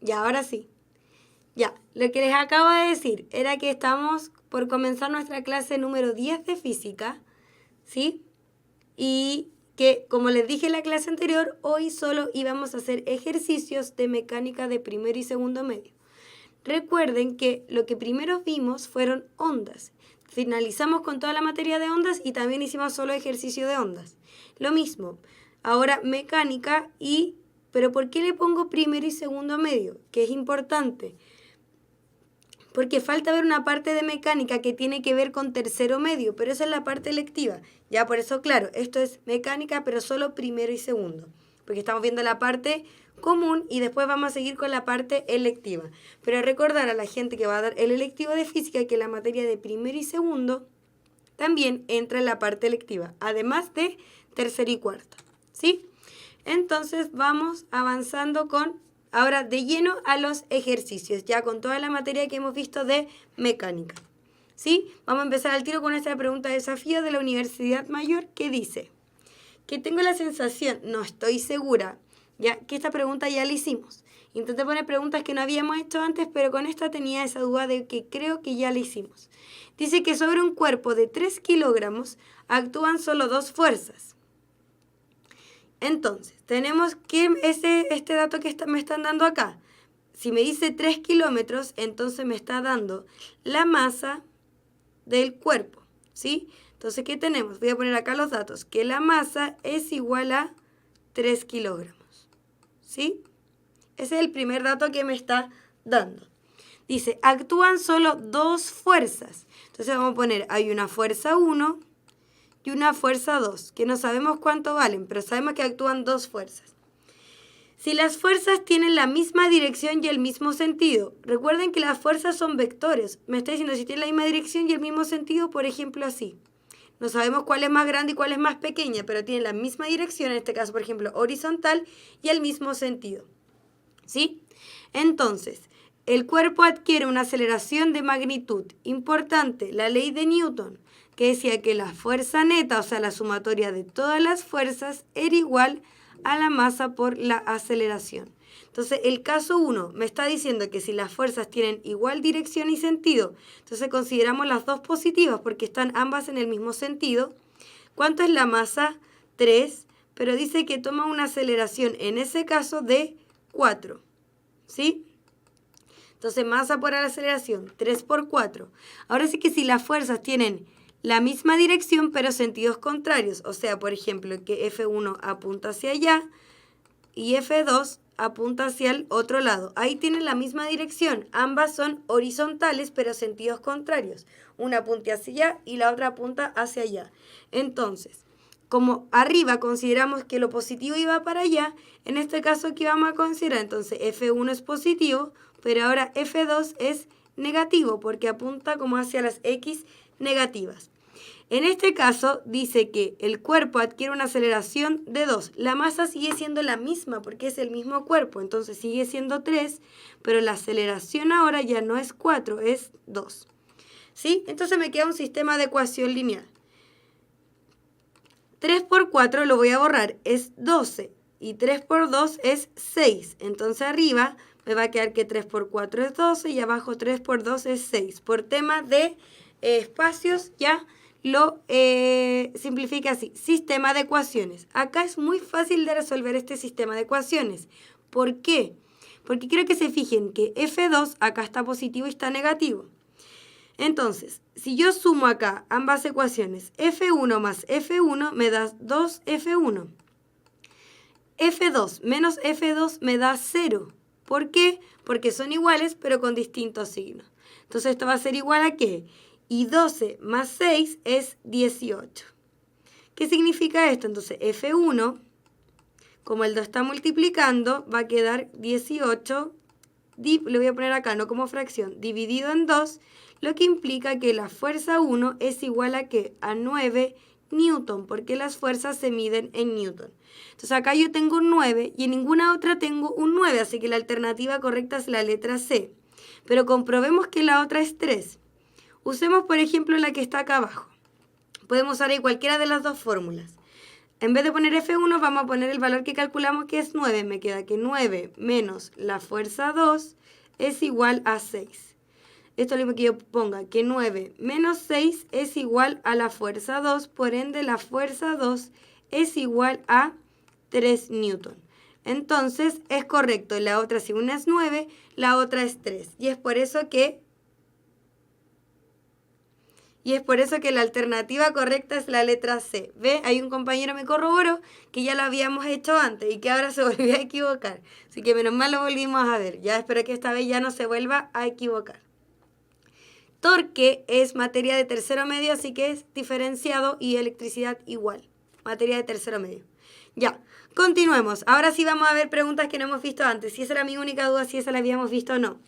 Ya, ahora sí. Ya, lo que les acabo de decir era que estamos por comenzar nuestra clase número 10 de física, ¿sí? Y que, como les dije en la clase anterior, hoy solo íbamos a hacer ejercicios de mecánica de primero y segundo medio. Recuerden que lo que primero vimos fueron ondas. Finalizamos con toda la materia de ondas y también hicimos solo ejercicio de ondas. Lo mismo, ahora mecánica pero ¿por qué le pongo primero y segundo medio? Que es importante. Porque falta ver una parte de mecánica que tiene que ver con tercero medio, pero esa es la parte electiva. Ya por eso, claro, esto es mecánica, pero solo primero y segundo. Porque estamos viendo la parte común y después vamos a seguir con la parte electiva. Pero recordar a la gente que va a dar el electivo de física que la materia de primero y segundo también entra en la parte electiva, además de tercero y cuarto. ¿Sí? Entonces vamos avanzando ahora de lleno a los ejercicios, ya con toda la materia que hemos visto de mecánica. ¿Sí? Vamos a empezar al tiro con esta pregunta de desafío de la Universidad Mayor que dice que tengo la sensación, no estoy segura, ya que esta pregunta ya la hicimos. Intenté poner preguntas que no habíamos hecho antes, pero con esta tenía esa duda de que creo que ya la hicimos. Dice que sobre un cuerpo de 3 kilogramos actúan solo 2 fuerzas. Entonces, tenemos que este dato que me están dando acá. Si me dice 3 kilómetros, entonces me está dando la masa del cuerpo, ¿sí? Entonces, ¿qué tenemos? Voy a poner acá los datos. Que la masa es igual a 3 kilogramos, ¿sí? Ese es el primer dato que me está dando. Dice, actúan solo 2 fuerzas. Entonces vamos a poner, hay una fuerza 1 y una fuerza 2, que no sabemos cuánto valen, pero sabemos que actúan 2 fuerzas. Si las fuerzas tienen la misma dirección y el mismo sentido, recuerden que las fuerzas son vectores. Me está diciendo si tienen la misma dirección y el mismo sentido, por ejemplo, así. No sabemos cuál es más grande y cuál es más pequeña, pero tienen la misma dirección, en este caso, por ejemplo, horizontal y el mismo sentido. ¿Sí? Entonces, el cuerpo adquiere una aceleración de magnitud. Importante, la ley de Newton, que decía que la fuerza neta, o sea, la sumatoria de todas las fuerzas, era igual a la masa por la aceleración. Entonces, el caso 1 me está diciendo que si las fuerzas tienen igual dirección y sentido, entonces consideramos las dos positivas porque están ambas en el mismo sentido. ¿Cuánto es la masa? 3, pero dice que toma una aceleración en ese caso de 4, ¿sí? Entonces, masa por la aceleración, 3 por 4. Ahora sí que si las fuerzas tienen la misma dirección, pero sentidos contrarios, o sea, por ejemplo, que F1 apunta hacia allá y F2 apunta hacia el otro lado. Ahí tienen la misma dirección. Ambas son horizontales, pero sentidos contrarios. Una apunta hacia allá y la otra apunta hacia allá. Entonces, como arriba consideramos que lo positivo iba para allá, en este caso, ¿qué vamos a considerar? Entonces, F1 es positivo, pero ahora F2 es negativo, porque apunta como hacia las X negativas. En este caso, dice que el cuerpo adquiere una aceleración de 2. La masa sigue siendo la misma, porque es el mismo cuerpo, entonces sigue siendo 3, pero la aceleración ahora ya no es 4, es 2. ¿Sí? Entonces me queda un sistema de ecuación lineal. 3 por 4 lo voy a borrar, es 12. Y 3 por 2 es 6. Entonces arriba me va a quedar que 3 por 4 es 12 y abajo 3 por 2 es 6. Por tema de espacios ya lo simplifica así. Sistema de ecuaciones. Acá es muy fácil de resolver este sistema de ecuaciones. ¿Por qué? Porque quiero que se fijen que F2 acá está positivo y está negativo. Entonces, si yo sumo acá ambas ecuaciones, F1 más F1 me da 2F1. F2 menos F2 me da 0. ¿Por qué? Porque son iguales, pero con distintos signos. Entonces, esto va a ser igual a ¿qué? Y 12 más 6 es 18. ¿Qué significa esto? Entonces, F1, como el 2 está multiplicando, va a quedar 18, le voy a poner acá, no como fracción, dividido en 2, lo que implica que la fuerza 1 es igual a ¿qué? A 9 Newton, porque las fuerzas se miden en Newton. Entonces acá yo tengo un 9 y en ninguna otra tengo un 9, así que la alternativa correcta es la letra C. Pero comprobemos que la otra es 3. Usemos, por ejemplo, la que está acá abajo. Podemos usar ahí cualquiera de las dos fórmulas. En vez de poner F1, vamos a poner el valor que calculamos, que es 9. Me queda que 9 menos la fuerza 2 es igual a 6. Esto es lo mismo que yo ponga, que 9 menos 6 es igual a la fuerza 2, por ende la fuerza 2 es igual a 3 newton. Entonces es correcto, la otra si una es 9, la otra es 3. Y es por eso que la alternativa correcta es la letra C. ¿Ve? Hay un compañero me corroboró que ya lo habíamos hecho antes y que ahora se volvió a equivocar. Así que menos mal lo volvimos a ver. Ya espero que esta vez ya no se vuelva a equivocar. Torque es materia de tercero medio, así que es diferenciado, y electricidad igual. Materia de tercero medio. Ya, continuemos. Ahora sí vamos a ver preguntas que no hemos visto antes. Si esa era mi única duda, si esa la habíamos visto o no.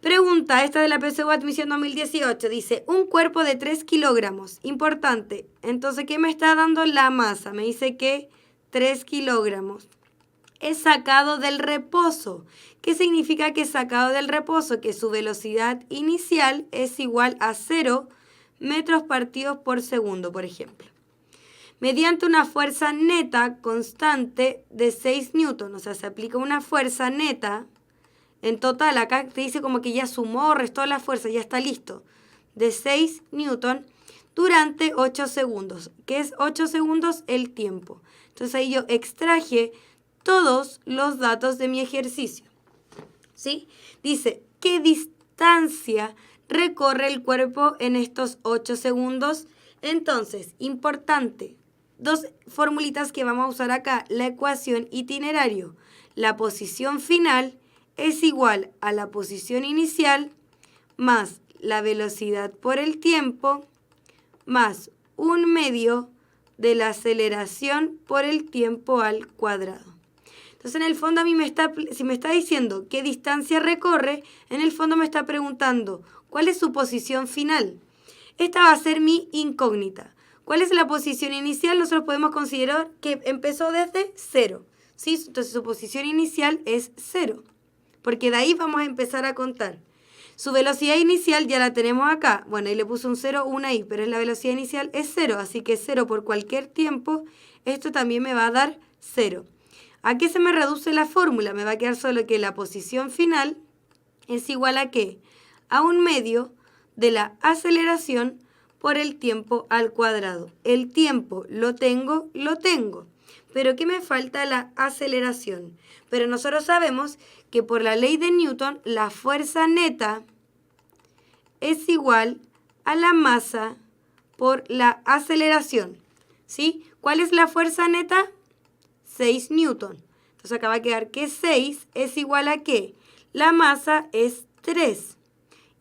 Pregunta, esta de la PSU Admisión 2018, dice, un cuerpo de 3 kilogramos, importante. Entonces, ¿qué me está dando la masa? Me dice que 3 kilogramos. Es sacado del reposo. ¿Qué significa que es sacado del reposo? Que su velocidad inicial es igual a 0 metros partidos por segundo, por ejemplo. Mediante una fuerza neta constante de 6 newton. O sea, se aplica una fuerza neta. En total, acá te dice como que ya sumó, restó la fuerza, ya está listo. De 6 newton durante 8 segundos. ¿Qué es 8 segundos? El tiempo. Entonces ahí yo extraje todos los datos de mi ejercicio. ¿Sí? Dice, ¿qué distancia recorre el cuerpo en estos 8 segundos? Entonces, importante, dos formulitas que vamos a usar acá. La ecuación itinerario. La posición final es igual a la posición inicial más la velocidad por el tiempo más 1/2 de la aceleración por el tiempo al cuadrado. Entonces, en el fondo a mí si me está diciendo qué distancia recorre, en el fondo me está preguntando cuál es su posición final. Esta va a ser mi incógnita. ¿Cuál es la posición inicial? Nosotros podemos considerar que empezó desde 0. ¿Sí? Entonces, su posición inicial es 0. Porque de ahí vamos a empezar a contar. Su velocidad inicial ya la tenemos acá. Bueno, ahí le puse un 0, una ahí, pero la velocidad inicial es 0. Así que 0 por cualquier tiempo, esto también me va a dar 0. ¿A qué se me reduce la fórmula? Me va a quedar solo que la posición final es igual a ¿qué? A 1/2 de la aceleración por el tiempo al cuadrado. El tiempo lo tengo. Pero ¿qué me falta? La aceleración. Pero nosotros sabemos que por la ley de Newton, la fuerza neta es igual a la masa por la aceleración. ¿Sí? ¿Cuál es la fuerza neta? 6 newton. Entonces acá va a quedar que 6 es igual a ¿qué? La masa es 3.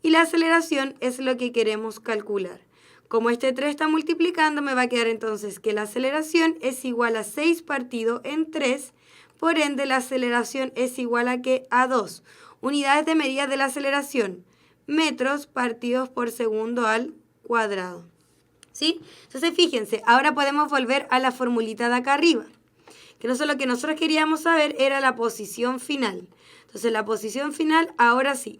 Y la aceleración es lo que queremos calcular. Como este 3 está multiplicando, me va a quedar entonces que la aceleración es igual a 6 partido en 3. Por ende, la aceleración es igual a ¿qué? A 2. Unidades de medida de la aceleración. Metros partidos por segundo al cuadrado. ¿Sí? Entonces, fíjense, ahora podemos volver a la formulita de acá arriba. Que no solo lo que nosotros queríamos saber era la posición final. Entonces, la posición final, ahora sí,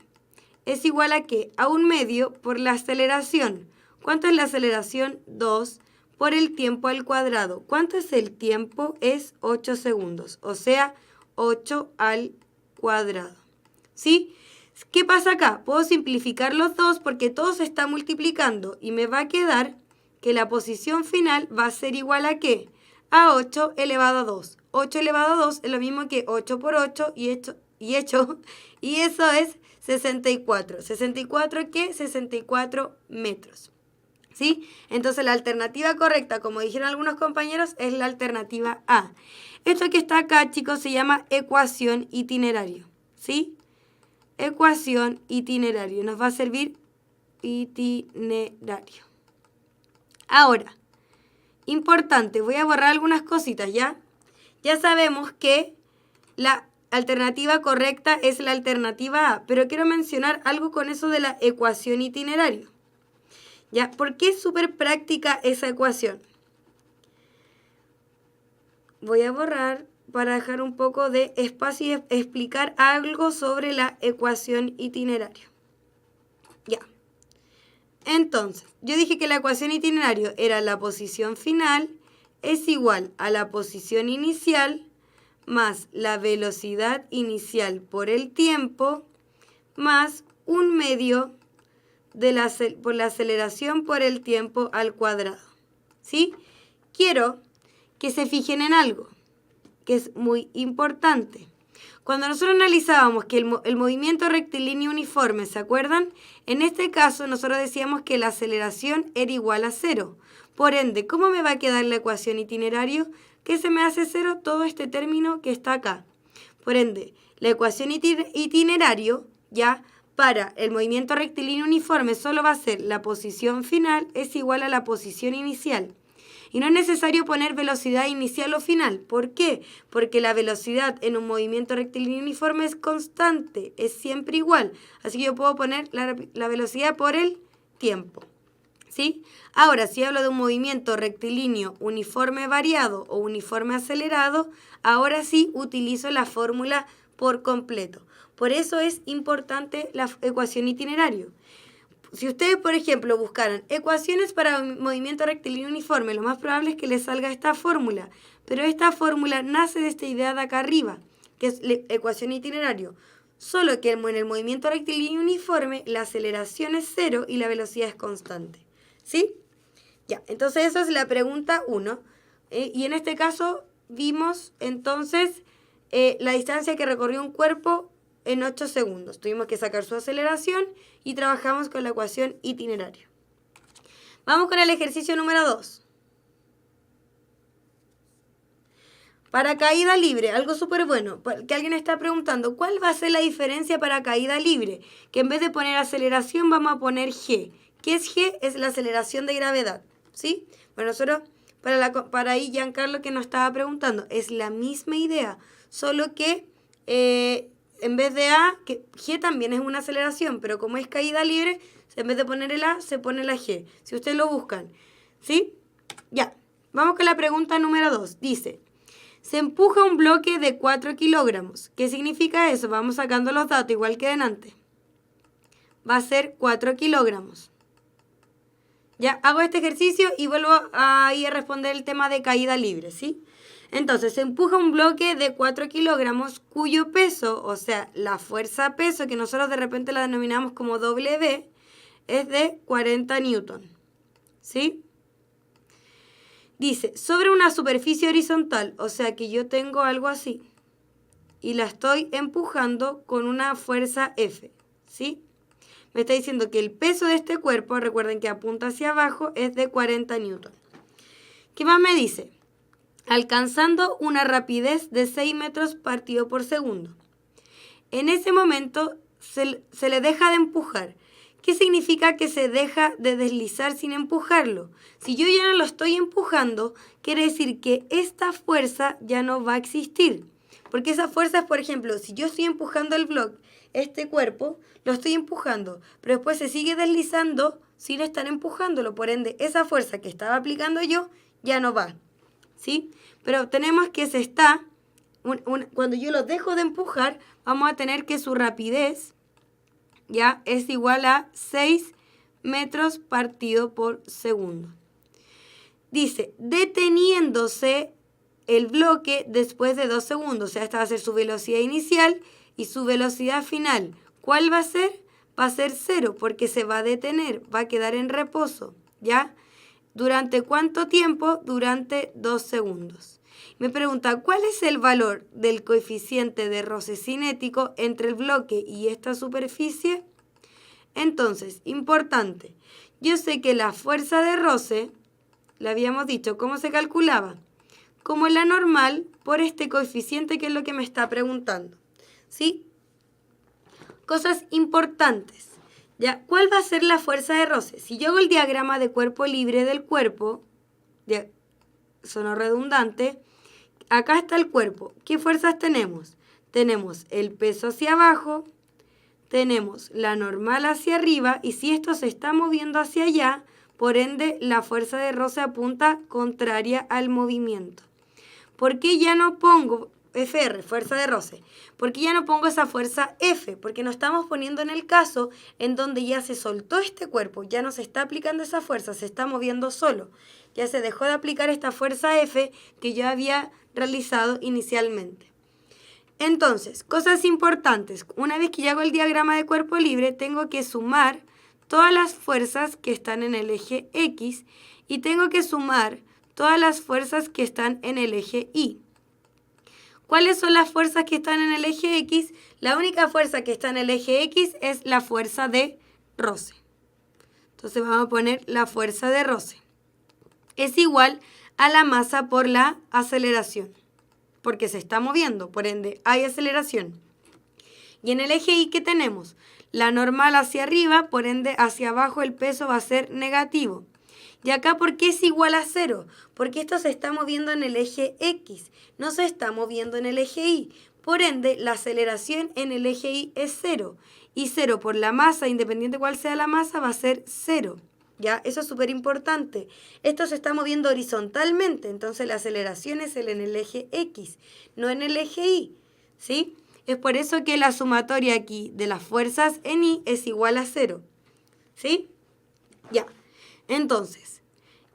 es igual a ¿qué? A 1/2 por la aceleración. ¿Cuánto es la aceleración? 2 por el tiempo al cuadrado. ¿Cuánto es el tiempo? Es 8 segundos, o sea, 8 al cuadrado. ¿Sí? ¿Qué pasa acá? Puedo simplificar los dos porque todo se está multiplicando y me va a quedar que la posición final va a ser igual a ¿qué? A 8 elevado a 2. 8 elevado a 2 es lo mismo que 8 por 8 y eso es 64. ¿64 qué? 64 metros. ¿Sí? Entonces la alternativa correcta, como dijeron algunos compañeros, es la alternativa A. Esto que está acá, chicos, se llama ecuación itinerario. ¿Sí? Ecuación itinerario. Nos va a servir itinerario. Ahora, importante, voy a borrar algunas cositas, ¿ya? Ya sabemos que la alternativa correcta es la alternativa A, pero quiero mencionar algo con eso de la ecuación itinerario. ¿Ya? ¿Por qué es súper práctica esa ecuación? Voy a borrar para dejar un poco de espacio y explicar algo sobre la ecuación itinerario. Ya. Entonces, yo dije que la ecuación itinerario era la posición final es igual a la posición inicial más la velocidad inicial por el tiempo más 1/2 por la aceleración por el tiempo al cuadrado. ¿Sí? Quiero que se fijen en algo que es muy importante. Cuando nosotros analizábamos que el movimiento rectilíneo uniforme, ¿se acuerdan? En este caso nosotros decíamos que la aceleración era igual a 0. Por ende, ¿cómo me va a quedar la ecuación itinerario? ¿Qué se me hace 0? Todo este término que está acá. Por ende, la ecuación itinerario, ya para el movimiento rectilíneo uniforme solo va a ser la posición final es igual a la posición inicial. Y no es necesario poner velocidad inicial o final. ¿Por qué? Porque la velocidad en un movimiento rectilíneo uniforme es constante, es siempre igual. Así que yo puedo poner la velocidad por el tiempo. ¿Sí? Ahora, si hablo de un movimiento rectilíneo uniforme variado o uniforme acelerado, ahora sí utilizo la fórmula por completo. Por eso es importante la ecuación itinerario. Si ustedes, por ejemplo, buscaran ecuaciones para un movimiento rectilíneo uniforme, lo más probable es que les salga esta fórmula. Pero esta fórmula nace de esta idea de acá arriba, que es la ecuación itinerario. Solo que en el movimiento rectilíneo uniforme la aceleración es 0 y la velocidad es constante. ¿Sí? Ya, entonces eso es la pregunta 1. Y en este caso vimos entonces la distancia que recorrió un cuerpo en 8 segundos. Tuvimos que sacar su aceleración y trabajamos con la ecuación itinerario. Vamos con el ejercicio número 2. Para caída libre, algo súper bueno, que alguien está preguntando, ¿cuál va a ser la diferencia para caída libre? Que en vez de poner aceleración vamos a poner G. ¿Qué es G? Es la aceleración de gravedad, ¿sí? Bueno, nosotros, para ahí Giancarlo que nos estaba preguntando, es la misma idea, solo que en vez de A, que G también es una aceleración, pero como es caída libre, en vez de poner el A, se pone la G. Si ustedes lo buscan, ¿sí? Ya, vamos con la pregunta número 2. Dice, se empuja un bloque de 4 kilogramos. ¿Qué significa eso? Vamos sacando los datos, igual que delante. Va a ser 4 kilogramos. Ya, hago este ejercicio y vuelvo a ir a responder el tema de caída libre, ¿sí? Entonces, se empuja un bloque de 4 kilogramos cuyo peso, o sea, la fuerza peso, que nosotros de repente la denominamos como W, es de 40 newton, ¿sí? Dice, sobre una superficie horizontal, o sea que yo tengo algo así, y la estoy empujando con una fuerza F, ¿sí? Me está diciendo que el peso de este cuerpo, recuerden que apunta hacia abajo, es de 40 newton. ¿Qué más me dice? Alcanzando una rapidez de 6 metros partido por segundo. En ese momento se le deja de empujar. ¿Qué significa que se deja de deslizar sin empujarlo? Si yo ya no lo estoy empujando, quiere decir que esta fuerza ya no va a existir. Porque esa fuerza es, por ejemplo, si yo estoy empujando el bloque, este cuerpo, lo estoy empujando, pero después se sigue deslizando sin estar empujándolo. Por ende, esa fuerza que estaba aplicando yo ya no va. ¿Sí? Pero tenemos que cuando yo lo dejo de empujar, vamos a tener que su rapidez ya es igual a 6 metros partido por segundo. Dice, deteniéndose el bloque después de 2 segundos. O sea, esta va a ser su velocidad inicial y su velocidad final. ¿Cuál va a ser? Va a ser 0 porque se va a detener, va a quedar en reposo, ¿ya? ¿Durante cuánto tiempo? Durante 2 segundos. Me pregunta, ¿cuál es el valor del coeficiente de roce cinético entre el bloque y esta superficie? Entonces, importante, yo sé que la fuerza de roce, le habíamos dicho, ¿cómo se calculaba? Como la normal por este coeficiente que es lo que me está preguntando. ¿Sí? Cosas importantes. ¿Ya? ¿Cuál va a ser la fuerza de roce? Si yo hago el diagrama de cuerpo libre del cuerpo, sonó redundante, acá está el cuerpo. ¿Qué fuerzas tenemos? Tenemos el peso hacia abajo, tenemos la normal hacia arriba, y si esto se está moviendo hacia allá, por ende la fuerza de roce apunta contraria al movimiento. ¿Por qué ya no pongo FR, fuerza de roce. ¿Por qué ya no pongo esa fuerza F? Porque nos estamos poniendo en el caso en donde ya se soltó este cuerpo, ya no se está aplicando esa fuerza, se está moviendo solo. Ya se dejó de aplicar esta fuerza F que yo había realizado inicialmente. Entonces, cosas importantes. Una vez que ya hago el diagrama de cuerpo libre, tengo que sumar todas las fuerzas que están en el eje X y tengo que sumar todas las fuerzas que están en el eje Y. ¿Cuáles son las fuerzas que están en el eje X? La única fuerza que está en el eje X es la fuerza de roce. Entonces vamos a poner la fuerza de roce. Es igual a la masa por la aceleración, porque se está moviendo, por ende hay aceleración. Y en el eje Y, ¿qué tenemos? La normal hacia arriba, por ende hacia abajo el peso va a ser negativo. Y acá, ¿por qué es igual a 0? Porque esto se está moviendo en el eje X, no se está moviendo en el eje Y. Por ende, la aceleración en el eje Y es 0. Y 0 por la masa, independiente cuál sea la masa, va a ser 0. ¿Ya? Eso es súper importante. Esto se está moviendo horizontalmente, entonces la aceleración es en el eje X, no en el eje Y. ¿Sí? Es por eso que la sumatoria aquí de las fuerzas en Y es igual a 0. ¿Sí? Ya. Entonces,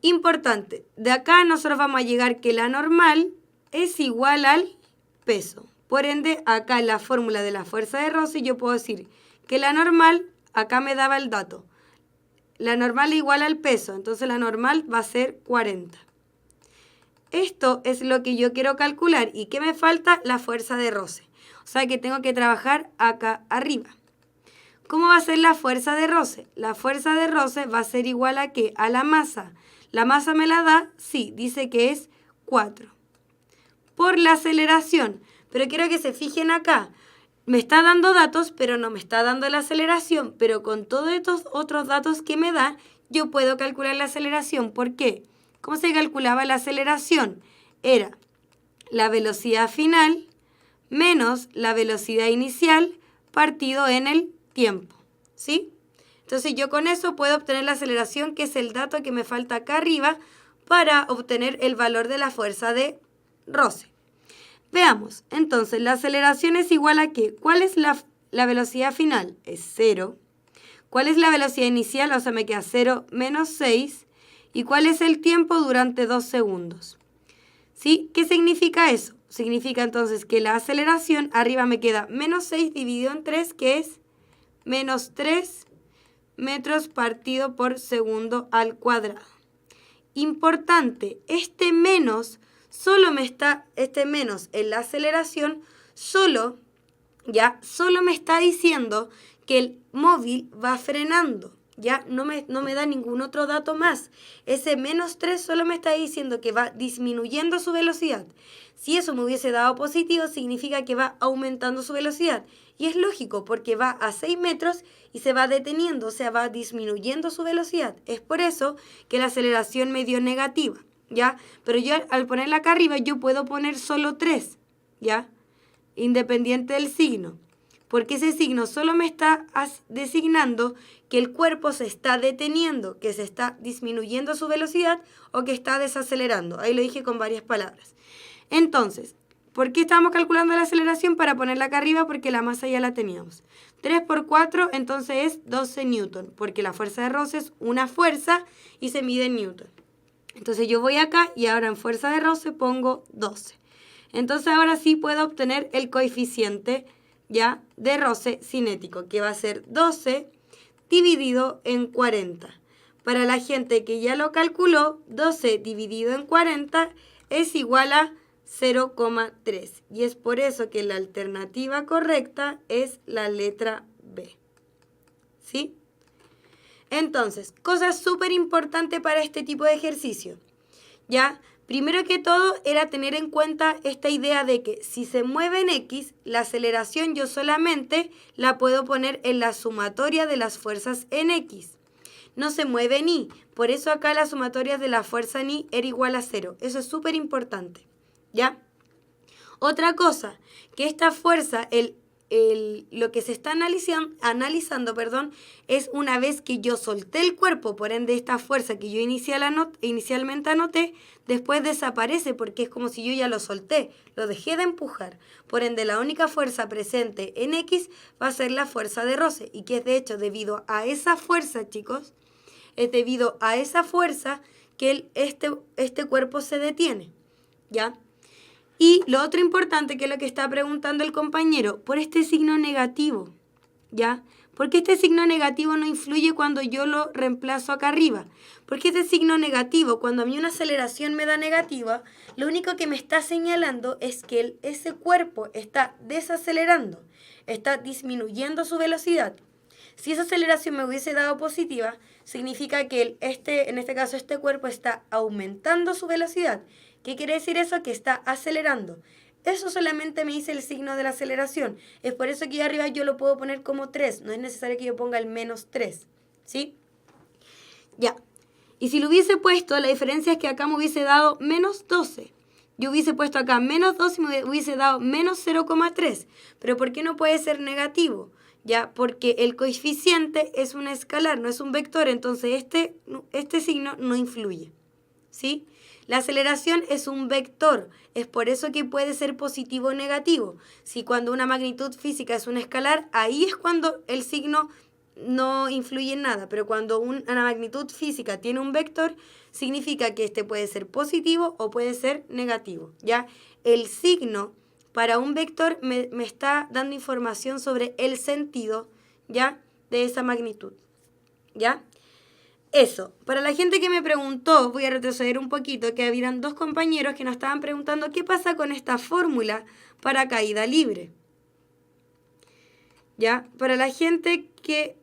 importante, de acá nosotros vamos a llegar que la normal es igual al peso. Por ende, acá en la fórmula de la fuerza de roce yo puedo decir que la normal, acá me daba el dato, la normal es igual al peso, entonces la normal va a ser 40. Esto es lo que yo quiero calcular. ¿Y qué me falta? La fuerza de roce. O sea que tengo que trabajar acá arriba. ¿Cómo va a ser la fuerza de roce? La fuerza de roce va a ser igual a ¿qué? A la masa. ¿La masa me la da? Sí, dice que es 4. Por la aceleración. Pero quiero que se fijen acá. Me está dando datos, pero no me está dando la aceleración. Pero con todos estos otros datos que me da, yo puedo calcular la aceleración. ¿Por qué? ¿Cómo se calculaba la aceleración? Era la velocidad final menos la velocidad inicial partido en el tiempo, ¿sí? Entonces yo con eso puedo obtener la aceleración, que es el dato que me falta acá arriba, para obtener el valor de la fuerza de roce. Veamos, entonces la aceleración es igual a ¿qué? ¿Cuál es la velocidad final? Es 0. ¿Cuál es la velocidad inicial? O sea, me queda 0 menos 6. ¿Y cuál es el tiempo durante 2 segundos? ¿Sí? ¿Qué significa eso? Significa entonces que la aceleración arriba me queda menos 6 dividido en 3, que es menos 3 metros partido por segundo al cuadrado. Importante, este menos en la aceleración solo me está diciendo que el móvil va frenando. Ya no me da ningún otro dato más. Ese menos 3 solo me está diciendo que va disminuyendo su velocidad. Si eso me hubiese dado positivo, significa que va aumentando su velocidad. Y es lógico, porque va a 6 metros y se va deteniendo, o sea, va disminuyendo su velocidad. Es por eso que la aceleración me dio negativa, ¿ya? Pero yo al ponerla acá arriba, yo puedo poner solo 3, ¿ya? Independiente del signo. Porque ese signo solo me está designando que el cuerpo se está deteniendo, que se está disminuyendo su velocidad o que está desacelerando. Ahí lo dije con varias palabras. Entonces, ¿por qué estamos calculando la aceleración? Para ponerla acá arriba, porque la masa ya la teníamos. 3 por 4, entonces es 12 newton, porque la fuerza de roce es una fuerza y se mide en newton. Entonces yo voy acá y ahora en fuerza de roce pongo 12. Entonces ahora sí puedo obtener el coeficiente ya de roce cinético, que va a ser 12 dividido en 40. Para la gente que ya lo calculó, 12 dividido en 40 es igual a 0,3. Y es por eso que la alternativa correcta es la letra B. ¿Sí? Entonces, cosas súper importantes para este tipo de ejercicio. ¿Ya? Primero que todo era tener en cuenta esta idea de que si se mueve en X, la aceleración yo solamente la puedo poner en la sumatoria de las fuerzas en X. No se mueve en Y, por eso acá la sumatoria de la fuerza en Y era igual a 0. Eso es súper importante, ¿ya? Otra cosa, que esta fuerza, el lo que se está analizando, es una vez que yo solté el cuerpo, por ende esta fuerza que yo inicialmente anoté, después desaparece porque es como si yo ya lo solté, lo dejé de empujar. Por ende la única fuerza presente en X va a ser la fuerza de roce, y que es de hecho debido a esa fuerza, chicos, es debido a esa fuerza que este cuerpo se detiene, ¿ya? Y lo otro importante, que es lo que está preguntando el compañero, por este signo negativo, ¿ya? Porque este signo negativo no influye cuando yo lo reemplazo acá arriba. Porque este signo negativo, cuando a mí una aceleración me da negativa, lo único que me está señalando es que ese cuerpo está desacelerando, está disminuyendo su velocidad. Si esa aceleración me hubiese dado positiva, significa que en este caso este cuerpo está aumentando su velocidad. ¿Qué quiere decir eso? Que está acelerando. Eso solamente me dice el signo de la aceleración. Es por eso que aquí arriba yo lo puedo poner como 3. No es necesario que yo ponga el -3. ¿Sí? Ya. Y si lo hubiese puesto, la diferencia es que acá me hubiese dado -12. Yo hubiese puesto acá -12 y me hubiese dado -0,3. Pero ¿por qué no puede ser negativo? Ya, porque el coeficiente es un escalar, no es un vector. Entonces este signo no influye. ¿Sí? La aceleración es un vector, es por eso que puede ser positivo o negativo. Si cuando una magnitud física es un escalar, ahí es cuando el signo no influye en nada, pero cuando una magnitud física tiene un vector, significa que este puede ser positivo o puede ser negativo, ¿ya? El signo para un vector me está dando información sobre el sentido, ¿ya? De esa magnitud, ¿ya? Eso, para la gente que me preguntó, voy a retroceder un poquito, que habían 2 compañeros que nos estaban preguntando qué pasa con esta fórmula para caída libre. ¿Ya? Para la gente que...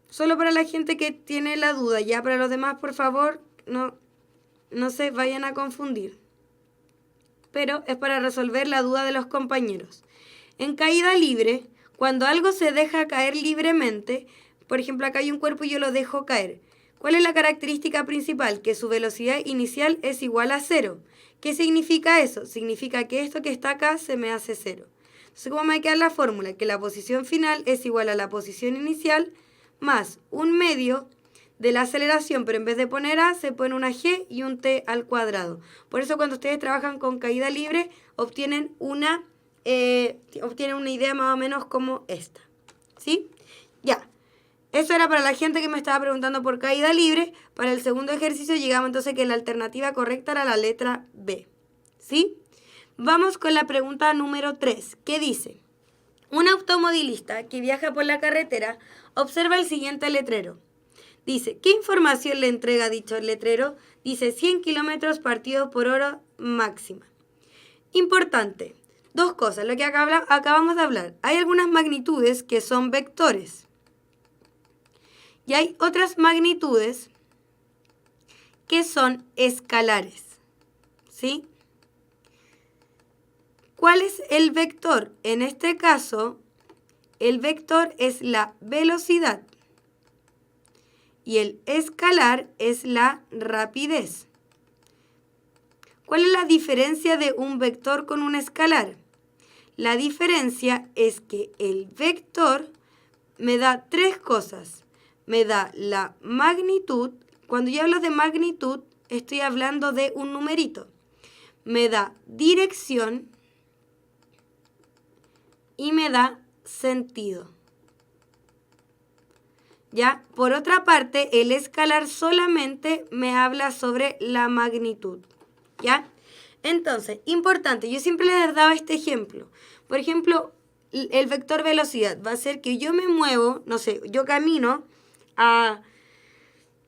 Solo para la gente que tiene la duda, ya para los demás, por favor, no se vayan a confundir. Pero es para resolver la duda de los compañeros. En caída libre, cuando algo se deja caer libremente, por ejemplo, acá hay un cuerpo y yo lo dejo caer. ¿Cuál es la característica principal? Que su velocidad inicial es igual a 0. ¿Qué significa eso? Significa que esto que está acá se me hace 0. Entonces, ¿cómo me va a quedar la fórmula? Que la posición final es igual a la posición inicial más un medio de la aceleración, pero en vez de poner A, se pone una G y un T al cuadrado. Por eso cuando ustedes trabajan con caída libre, obtienen una idea más o menos como esta. ¿Sí? Ya. Eso era para la gente que me estaba preguntando por caída libre. Para el segundo ejercicio llegamos entonces que la alternativa correcta era la letra B. ¿Sí? Vamos con la pregunta número 3, que dice: un automovilista que viaja por la carretera observa el siguiente letrero. Dice, ¿qué información le entrega dicho letrero? Dice 100 kilómetros partidos por hora máxima. Importante, 2 cosas, lo que acabamos de hablar. Hay algunas magnitudes que son vectores. Y hay otras magnitudes que son escalares, ¿sí? ¿Cuál es el vector? En este caso, el vector es la velocidad y el escalar es la rapidez. ¿Cuál es la diferencia de un vector con un escalar? La diferencia es que el vector me da 3 cosas. Me da la magnitud. Cuando yo hablo de magnitud, estoy hablando de un numerito. Me da dirección y me da sentido. ¿Ya? Por otra parte, el escalar solamente me habla sobre la magnitud. ¿Ya? Entonces, importante, yo siempre les daba este ejemplo. Por ejemplo, el vector velocidad va a ser que yo me muevo, no sé, yo camino a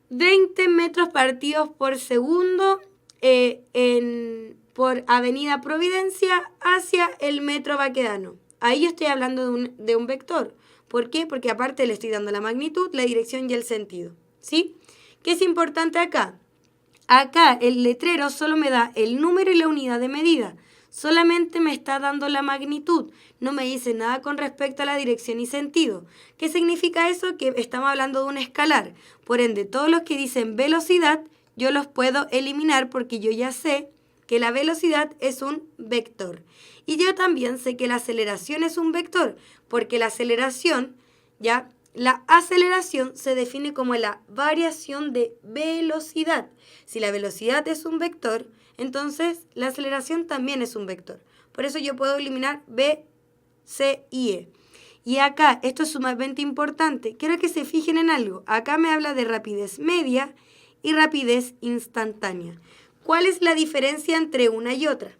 20 metros partidos por segundo por Avenida Providencia hacia el Metro Baquedano. Ahí yo estoy hablando de un vector. ¿Por qué? Porque aparte le estoy dando la magnitud, la dirección y el sentido. ¿Sí? ¿Qué es importante acá? Acá el letrero solo me da el número y la unidad de medida. Solamente me está dando la magnitud. No me dice nada con respecto a la dirección y sentido. ¿Qué significa eso? Que estamos hablando de un escalar. Por ende, todos los que dicen velocidad, yo los puedo eliminar porque yo ya sé que la velocidad es un vector. Y yo también sé que la aceleración es un vector, porque la aceleración, ¿ya? La aceleración se define como la variación de velocidad. Si la velocidad es un vector, entonces la aceleración también es un vector. Por eso yo puedo eliminar B, C y E. Y acá, esto es sumamente importante, quiero que se fijen en algo. Acá me habla de rapidez media y rapidez instantánea. ¿Cuál es la diferencia entre una y otra?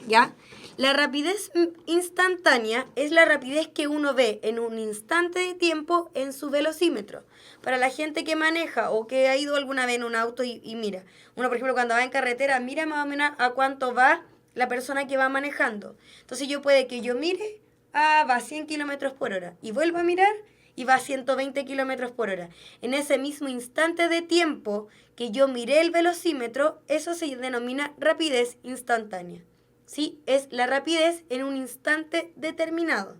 ¿Ya? La rapidez instantánea es la rapidez que uno ve en un instante de tiempo en su velocímetro. Para la gente que maneja o que ha ido alguna vez en un auto y mira, uno por ejemplo cuando va en carretera, mira más o menos a cuánto va la persona que va manejando. Entonces puede que yo mire, va a 100 kilómetros por hora y vuelvo a mirar y va a 120 kilómetros por hora. En ese mismo instante de tiempo que yo miré el velocímetro, eso se denomina rapidez instantánea. ¿Sí? Es la rapidez en un instante determinado.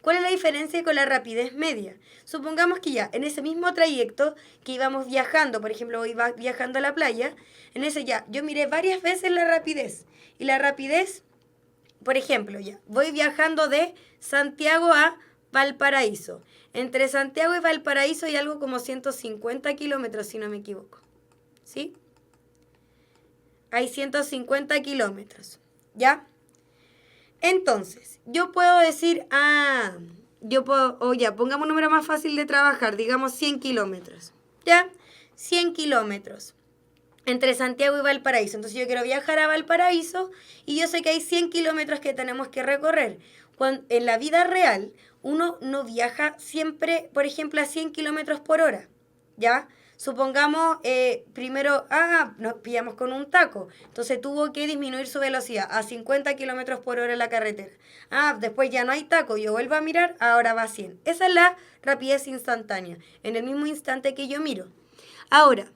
¿Cuál es la diferencia con la rapidez media? Supongamos que ya en ese mismo trayecto que íbamos viajando, por ejemplo, iba viajando a la playa, en ese ya yo miré varias veces la rapidez. Y la rapidez, por ejemplo, ya voy viajando de Santiago a Valparaíso. Entre Santiago y Valparaíso hay algo como 150 kilómetros, si no me equivoco. ¿Sí? Hay 150 kilómetros. ¿Ya? Entonces, yo puedo decir, pongamos un número más fácil de trabajar, digamos 100 kilómetros. ¿Ya? 100 kilómetros entre Santiago y Valparaíso. Entonces yo quiero viajar a Valparaíso y yo sé que hay 100 kilómetros que tenemos que recorrer. En la vida real, uno no viaja siempre, por ejemplo, a 100 kilómetros por hora. ¿Ya? Supongamos, primero, nos pillamos con un taco, entonces tuvo que disminuir su velocidad a 50 kilómetros por hora en la carretera. Después ya no hay taco, yo vuelvo a mirar, ahora va a 100. Esa es la rapidez instantánea, en el mismo instante que yo miro. Ahora,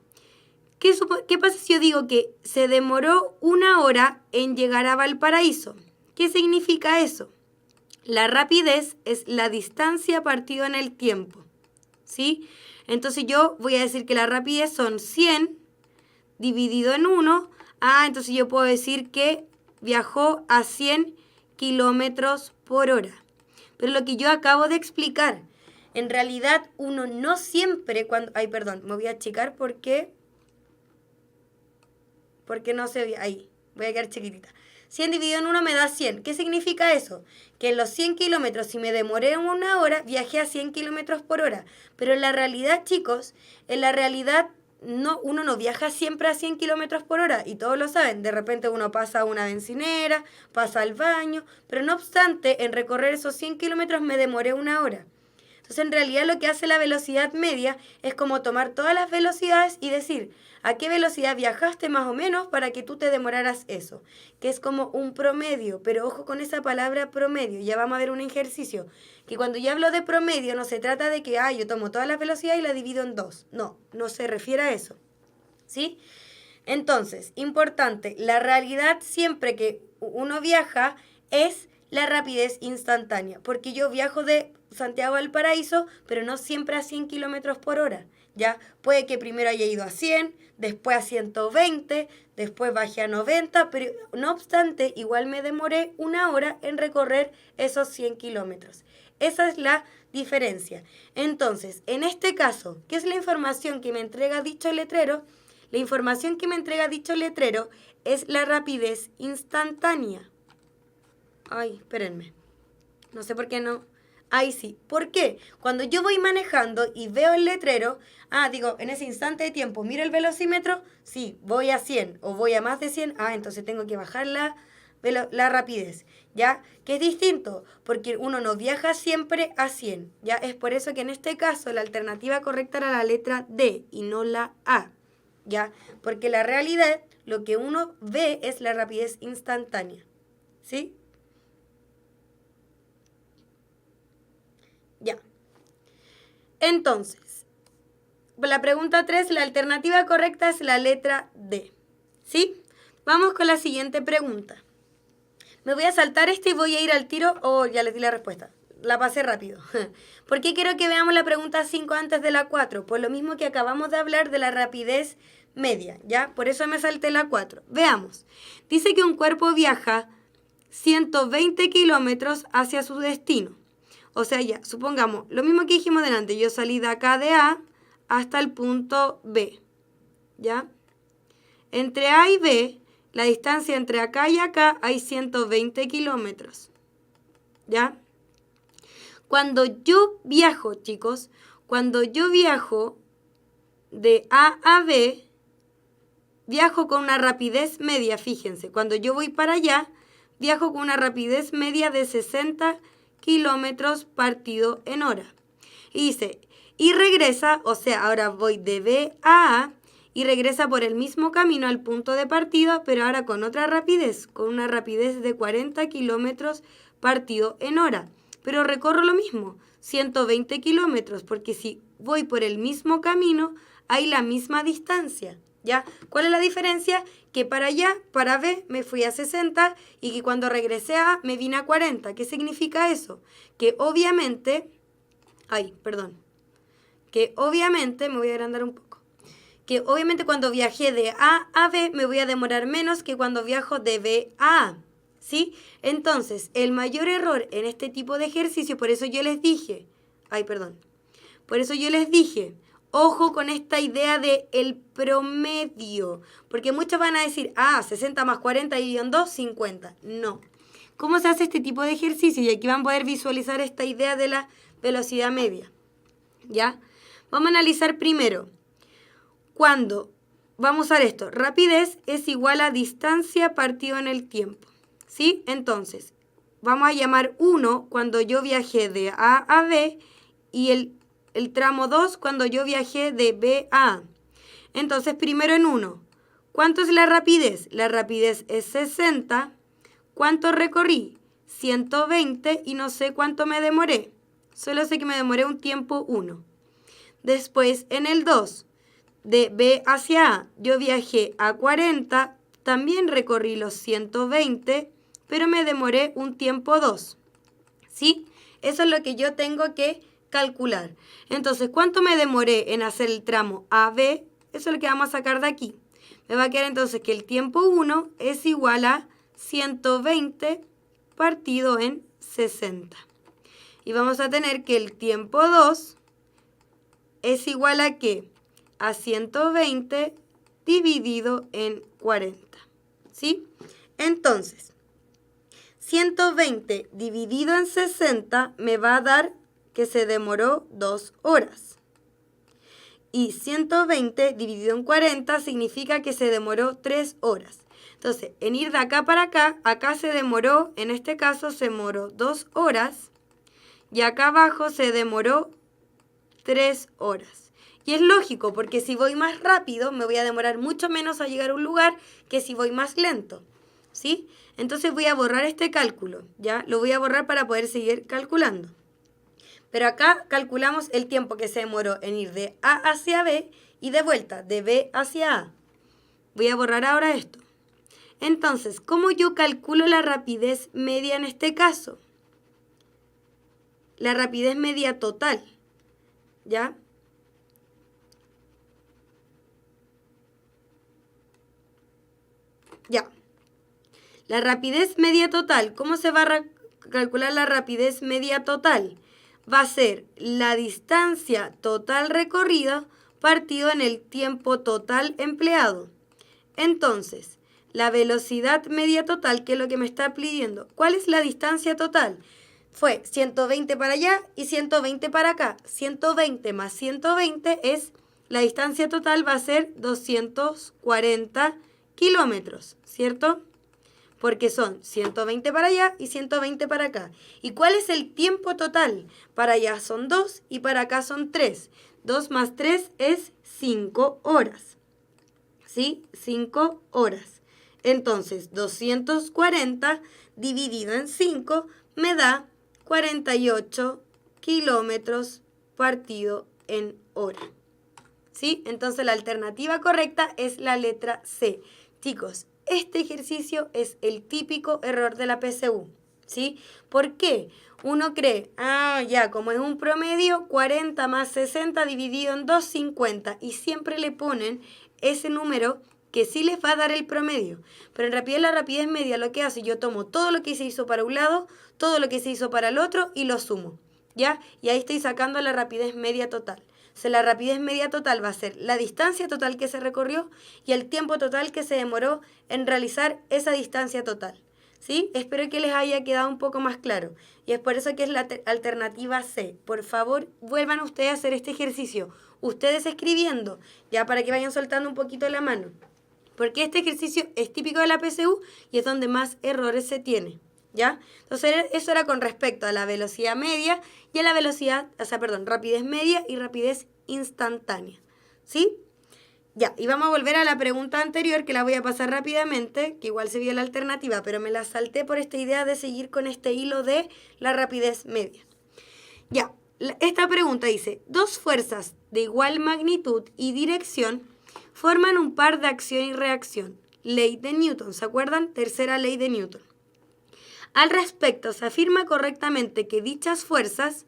¿qué pasa si yo digo que se demoró 1 hora en llegar a Valparaíso? ¿Qué significa eso? La rapidez es la distancia partida en el tiempo, ¿sí? Entonces yo voy a decir que la rapidez son 100 dividido en 1. Entonces yo puedo decir que viajó a 100 kilómetros por hora. Pero lo que yo acabo de explicar, en realidad uno no siempre cuando... me voy a checar porque no se ve ahí. Voy a quedar chiquitita. 100 dividido en 1 me da 100. ¿Qué significa eso? Que en los 100 kilómetros, si me demoré 1 hora, viajé a 100 kilómetros por hora. Pero en la realidad, chicos, uno no viaja siempre a 100 kilómetros por hora. Y todos lo saben. De repente uno pasa a una bencinera, pasa al baño. Pero no obstante, en recorrer esos 100 kilómetros me demoré 1 hora. Entonces, en realidad lo que hace la velocidad media es como tomar todas las velocidades y decir a qué velocidad viajaste más o menos para que tú te demoraras eso, que es como un promedio, pero ojo con esa palabra promedio, ya vamos a ver un ejercicio, que cuando yo hablo de promedio no se trata de que yo tomo todas las velocidades y la divido en 2, no se refiere a eso, ¿sí? Entonces, importante, la realidad siempre que uno viaja es la rapidez instantánea, porque yo viajo de Santiago al Paraíso, pero no siempre a 100 kilómetros por hora. ¿Ya? Puede que primero haya ido a 100, después a 120, después bajé a 90, pero no obstante, igual me demoré 1 hora en recorrer esos 100 kilómetros. Esa es la diferencia. Entonces, en este caso, ¿qué es la información que me entrega dicho letrero? La información que me entrega dicho letrero es la rapidez instantánea. Espérenme. No sé por qué no. Ahí sí. ¿Por qué? Cuando yo voy manejando y veo el letrero, en ese instante de tiempo, miro el velocímetro, sí, voy a 100 o voy a más de 100, entonces tengo que bajar la rapidez, ¿ya? Que es distinto, porque uno no viaja siempre a 100, ¿ya? Es por eso que en este caso la alternativa correcta era la letra D y no la A, ¿ya? Porque la realidad, lo que uno ve es la rapidez instantánea, ¿sí? Ya. Entonces, la pregunta 3, la alternativa correcta es la letra D. ¿Sí? Vamos con la siguiente pregunta. Me voy a saltar y voy a ir al tiro. Ya les di la respuesta. La pasé rápido. ¿Por qué quiero que veamos la pregunta 5 antes de la 4? Por lo mismo que acabamos de hablar de la rapidez media, ¿ya? Por eso me salté la 4. Veamos. Dice que un cuerpo viaja 120 kilómetros hacia su destino. O sea, ya, supongamos, lo mismo que dijimos delante, yo salí de acá de A hasta el punto B, ¿ya? Entre A y B, la distancia entre acá y acá hay 120 kilómetros, ¿ya? Cuando yo viajo, chicos, cuando yo viajo de A a B, viajo con una rapidez media, fíjense, cuando yo voy para allá, viajo con una rapidez media de 60 kilómetros partido en hora. Y dice, y regresa, o sea, ahora voy de B a A, y regresa por el mismo camino al punto de partida, pero ahora con otra rapidez, con una rapidez de 40 kilómetros partido en hora. Pero recorro lo mismo, 120 kilómetros, porque si voy por el mismo camino, hay la misma distancia, ¿ya? ¿Cuál es la diferencia? Que para allá, para B, me fui a 60 y que cuando regresé a A, me vine a 40. ¿Qué significa eso? Que obviamente, me voy a agrandar un poco. Que obviamente cuando viajé de A a B me voy a demorar menos que cuando viajo de B a A, ¿sí? Entonces, el mayor error en este tipo de ejercicio, por eso yo les dije, ojo con esta idea de el promedio, porque muchos van a decir, 60 más 40 dividido en 2, 50. No. ¿Cómo se hace este tipo de ejercicio? Y aquí van a poder visualizar esta idea de la velocidad media, ¿ya? Vamos a analizar primero. Cuando vamos a usar esto, rapidez es igual a distancia partido en el tiempo, ¿sí? Entonces, vamos a llamar 1 cuando yo viajé de A a B y el tramo 2 cuando yo viajé de B a A. Entonces, primero en 1, ¿cuánto es la rapidez? La rapidez es 60. ¿Cuánto recorrí? 120 y no sé cuánto me demoré. Solo sé que me demoré un tiempo 1. Después, en el 2, de B hacia A, yo viajé a 40, también recorrí los 120, pero me demoré un tiempo 2. ¿Sí? Eso es lo que yo tengo que calcular. Entonces, ¿cuánto me demoré en hacer el tramo AB? Eso es lo que vamos a sacar de aquí. Me va a quedar entonces que el tiempo 1 es igual a 120 partido en 60. Y vamos a tener que el tiempo 2 es igual a ¿qué? A 120 dividido en 40, ¿sí? Entonces, 120 dividido en 60 me va a dar que se demoró 2 horas. Y 120 dividido en 40 significa que se demoró 3 horas. Entonces, en ir de acá para acá se demoró, en este caso se demoró 2 horas. Y acá abajo se demoró 3 horas. Y es lógico, porque si voy más rápido, me voy a demorar mucho menos a llegar a un lugar que si voy más lento, ¿sí? Entonces voy a borrar este cálculo, ¿ya? Lo voy a borrar para poder seguir calculando. Pero acá calculamos el tiempo que se demoró en ir de A hacia B y de vuelta, de B hacia A. Voy a borrar ahora esto. Entonces, ¿cómo yo calculo la rapidez media en este caso? La rapidez media total, ¿ya? Ya. La rapidez media total, ¿cómo se va a calcular la rapidez media total? Va a ser la distancia total recorrida partido en el tiempo total empleado. Entonces, la velocidad media total, que es lo que me está pidiendo, ¿cuál es la distancia total? Fue 120 para allá y 120 para acá. 120 más 120 es, la distancia total va a ser 240 kilómetros, ¿cierto? Porque son 120 para allá y 120 para acá. ¿Y cuál es el tiempo total? Para allá son 2 y para acá son 3. 2 más 3 es 5 horas. ¿Sí? 5 horas. Entonces, 240 dividido en 5 me da 48 kilómetros partido en hora. ¿Sí? Entonces, la alternativa correcta es la letra C. Chicos, este ejercicio es el típico error de la PSU, ¿sí? ¿Por qué? Uno cree, como es un promedio, 40 más 60 dividido en 2, 50. Y siempre le ponen ese número que sí les va a dar el promedio. Pero en la rapidez media lo que hace, yo tomo todo lo que se hizo para un lado, todo lo que se hizo para el otro y lo sumo, ¿ya? Y ahí estoy sacando la rapidez media total. O sea, la rapidez media total va a ser la distancia total que se recorrió y el tiempo total que se demoró en realizar esa distancia total. ¿Sí? Espero que les haya quedado un poco más claro. Y es por eso que es la alternativa C. Por favor, vuelvan ustedes a hacer este ejercicio. Ustedes escribiendo, ya para que vayan soltando un poquito la mano. Porque este ejercicio es típico de la PSU y es donde más errores se tiene. ¿Ya? Entonces, eso era con respecto a la velocidad media y a la rapidez media y rapidez instantánea. ¿Sí? Ya, y vamos a volver a la pregunta anterior, que la voy a pasar rápidamente, que igual se vio la alternativa, pero me la salté por esta idea de seguir con este hilo de la rapidez media. Ya, esta pregunta dice, dos fuerzas de igual magnitud y dirección forman un par de acción y reacción. Ley de Newton, ¿se acuerdan? Tercera ley de Newton. Al respecto, se afirma correctamente que dichas fuerzas,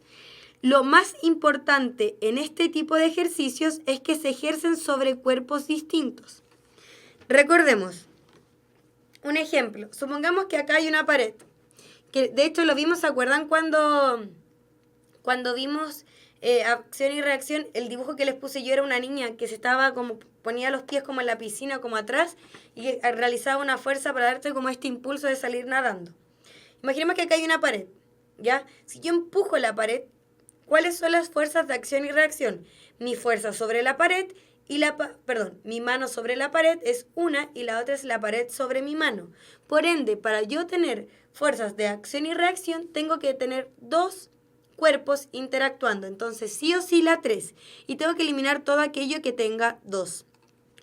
lo más importante en este tipo de ejercicios es que se ejercen sobre cuerpos distintos. Recordemos, un ejemplo, supongamos que acá hay una pared, que de hecho lo vimos, ¿se acuerdan cuando vimos acción y reacción? El dibujo que les puse yo era una niña que se estaba como, ponía los pies como en la piscina, como atrás, y realizaba una fuerza para darte como este impulso de salir nadando. Imaginemos que acá hay una pared, ¿ya? Si yo empujo la pared, ¿cuáles son las fuerzas de acción y reacción? Mi fuerza sobre la pared y mi mano sobre la pared es una y la otra es la pared sobre mi mano. Por ende, para yo tener fuerzas de acción y reacción, tengo que tener dos cuerpos interactuando. Entonces, sí o sí la 3. Y tengo que eliminar todo aquello que tenga 2.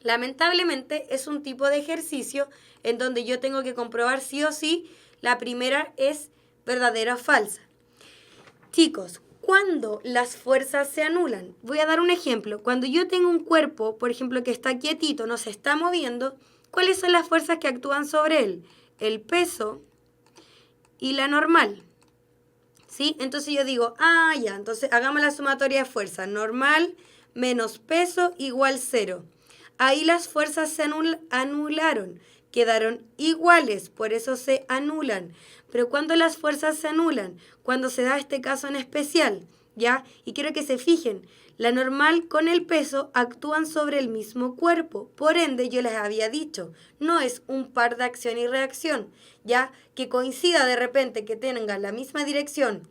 Lamentablemente, es un tipo de ejercicio en donde yo tengo que comprobar sí o sí la primera es verdadera o falsa. Chicos, ¿cuándo las fuerzas se anulan? Voy a dar un ejemplo. Cuando yo tengo un cuerpo, por ejemplo, que está quietito, no se está moviendo, ¿cuáles son las fuerzas que actúan sobre él? El peso y la normal. ¿Sí? Entonces yo digo, ya, entonces hagamos la sumatoria de fuerza. Normal menos peso igual 0. Ahí las fuerzas se anularon. Quedaron iguales, por eso se anulan. Pero ¿cuándo las fuerzas se anulan? Cuando se da este caso en especial, ¿ya? Y quiero que se fijen, la normal con el peso actúan sobre el mismo cuerpo. Por ende, yo les había dicho, no es un par de acción y reacción, ¿ya? Que coincida de repente que tengan la misma dirección,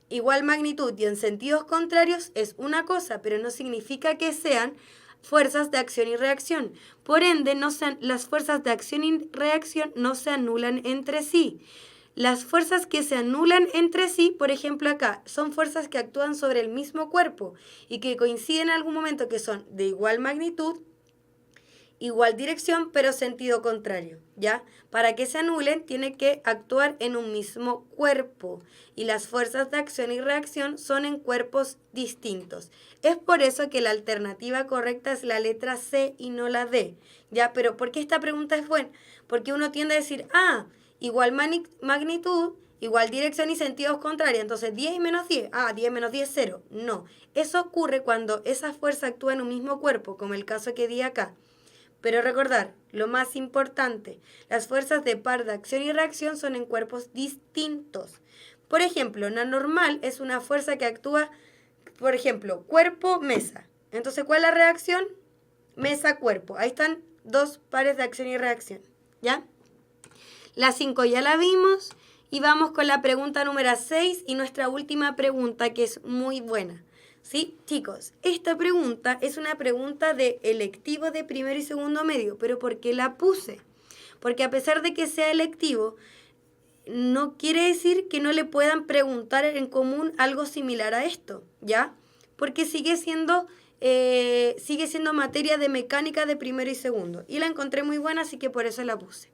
igual magnitud y en sentidos contrarios es una cosa, pero no significa que sean fuerzas de acción y reacción. Por ende, las fuerzas de acción y reacción no se anulan entre sí. Las fuerzas que se anulan entre sí, por ejemplo acá, son fuerzas que actúan sobre el mismo cuerpo y que coinciden en algún momento que son de igual magnitud, igual dirección, pero sentido contrario, ¿ya? Para que se anulen, tiene que actuar en un mismo cuerpo y las fuerzas de acción y reacción son en cuerpos distintos. Es por eso que la alternativa correcta es la letra C y no la D, ¿ya? Pero ¿por qué esta pregunta es buena? Porque uno tiende a decir, igual magnitud, igual dirección y sentidos contrarios, entonces 10 y menos 10, 10 menos 10 es 0. No, eso ocurre cuando esa fuerza actúa en un mismo cuerpo, como el caso que di acá. Pero recordar, lo más importante, las fuerzas de par de acción y reacción son en cuerpos distintos. Por ejemplo, la normal es una fuerza que actúa, por ejemplo, cuerpo-mesa. Entonces, ¿cuál es la reacción? Mesa-cuerpo. Ahí están dos pares de acción y reacción, ¿ya? La 5 ya la vimos y vamos con la pregunta número 6 y nuestra última pregunta que es muy buena. ¿Sí? Chicos, esta pregunta es una pregunta de electivo de primero y segundo medio, pero ¿por qué la puse? Porque a pesar de que sea electivo, no quiere decir que no le puedan preguntar en común algo similar a esto, ¿ya? Porque sigue siendo materia de mecánica de primero y segundo. Y la encontré muy buena, así que por eso la puse.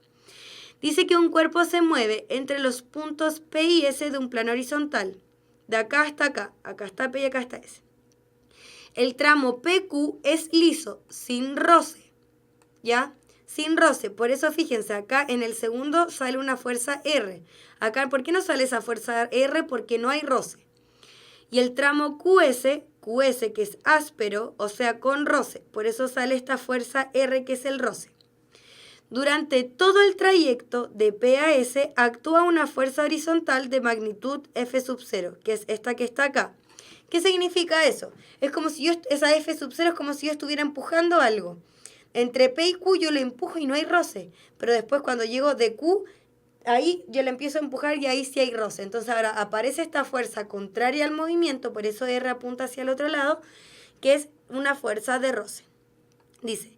Dice que un cuerpo se mueve entre los puntos P y S de un plano horizontal. De acá hasta acá. Acá está P y acá está S. El tramo PQ es liso, sin roce. ¿Ya? Sin roce. Por eso fíjense, acá en el segundo sale una fuerza R. Acá, ¿por qué no sale esa fuerza R? Porque no hay roce. Y el tramo QS que es áspero, o sea, con roce. Por eso sale esta fuerza R que es el roce. Durante todo el trayecto de P a S actúa una fuerza horizontal de magnitud F0, que es esta que está acá. ¿Qué significa eso? Es como si esa F0 es como si yo estuviera empujando algo. Entre P y Q yo lo empujo y no hay roce, pero después cuando llego de Q, ahí yo le empiezo a empujar y ahí sí hay roce. Entonces ahora aparece esta fuerza contraria al movimiento, por eso R apunta hacia el otro lado, que es una fuerza de roce. Dice,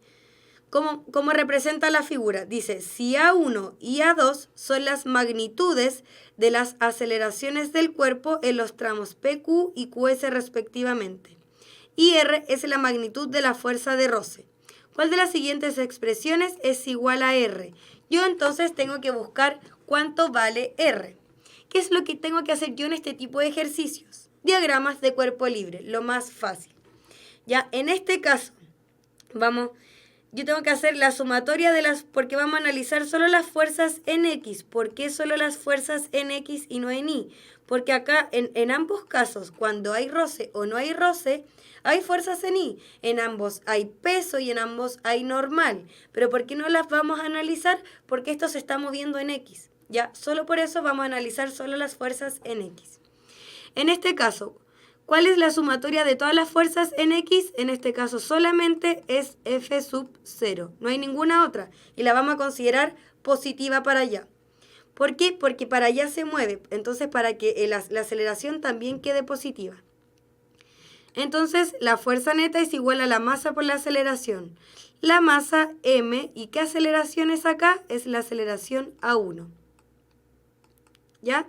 ¿cómo representa la figura? Dice, si A1 y A2 son las magnitudes de las aceleraciones del cuerpo en los tramos PQ y QS respectivamente, y R es la magnitud de la fuerza de roce. ¿Cuál de las siguientes expresiones es igual a R? Yo entonces tengo que buscar cuánto vale R. ¿Qué es lo que tengo que hacer yo en este tipo de ejercicios? Diagramas de cuerpo libre, lo más fácil. Ya, en este caso, yo tengo que hacer la sumatoria porque vamos a analizar solo las fuerzas en X. ¿Por qué solo las fuerzas en X y no en Y? Porque acá, en ambos casos, cuando hay roce o no hay roce, hay fuerzas en Y. En ambos hay peso y en ambos hay normal. Pero ¿por qué no las vamos a analizar? Porque esto se está moviendo en X. Ya, solo por eso vamos a analizar solo las fuerzas en X. En este caso, ¿cuál es la sumatoria de todas las fuerzas en X? En este caso solamente es F0. No hay ninguna otra. Y la vamos a considerar positiva para allá. ¿Por qué? Porque para allá se mueve. Entonces, para que la aceleración también quede positiva. Entonces, la fuerza neta es igual a la masa por la aceleración. La masa M, ¿y qué aceleración es acá? Es la aceleración A1. ¿Ya?